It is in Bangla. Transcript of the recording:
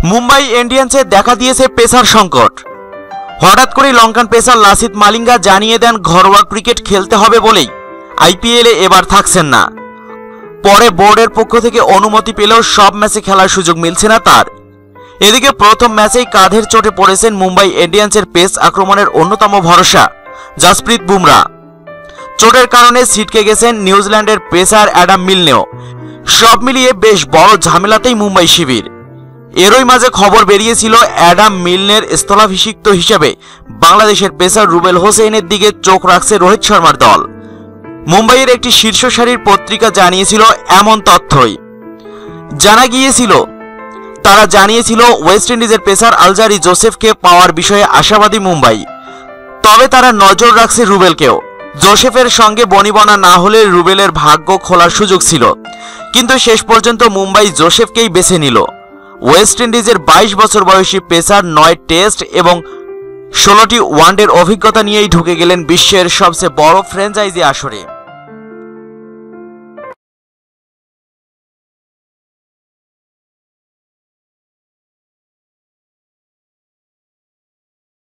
মুম্বাই ইন্ডিয়ান্সে দেখা দিয়েছে পেসার সংকট। হঠাৎ করে লঙ্কান পেসার লাসিথ মালিঙ্গা জানিয়ে দেন ঘরোয়া ক্রিকেট খেলতে হবে বলেই আইপিএলে এবার থাকছেন না। পরে বোর্ডের পক্ষ থেকে অনুমতি পেলেও সব ম্যাচে খেলার সুযোগ মিলছে না তার। এদিকে প্রথম ম্যাচেই কাঁধের চোটে পড়েছেন মুম্বাই ইন্ডিয়ান্সের পেস আক্রমণের অন্যতম ভরসা জসপ্রীত বুমরা। চোটের কারণে ছিটকে গেছেন নিউজিল্যান্ডের পেসার অ্যাডাম মিলনেও। সব মিলিয়ে বেশ বড় ঝামেলাতেই মুম্বাই শিবির। এরই মাঝে খবর বেরিয়েছিল অ্যাডাম মিলনের স্থলাভিষিক্ত হিসেবে বাংলাদেশের পেসার রুবেল হোসেনের দিকে চোখ রাখছে রোহিত শর্মার দল। মুম্বাইয়ের একটি শীর্ষ সারির পত্রিকা জানিয়েছিল এমন তথ্যই। জানা গিয়েছিল তারা জানিয়েছিল ওয়েস্ট ইন্ডিজের পেসার আলজারি জোসেফকে পাওয়ার বিষয়ে আশাবাদী মুম্বাই। তবে তারা নজর রাখছে রুবেলকেও। জোসেফের সঙ্গে বনিবনা না হলে রুবেলের ভাগ্য খোলার সুযোগ ছিল, কিন্তু শেষ পর্যন্ত মুম্বাই জোসেফকেই বেছে নিল। ওয়েস্ট ইন্ডিজের 22 বছর বয়সী পেসার 9 টেস্ট এবং 16টি ওয়ানডের অভিজ্ঞতা নিয়েই ঢুকে গেলেন বিশ্বের সবচেয়ে বড় ফ্র্যাঞ্চাইজি আসরে।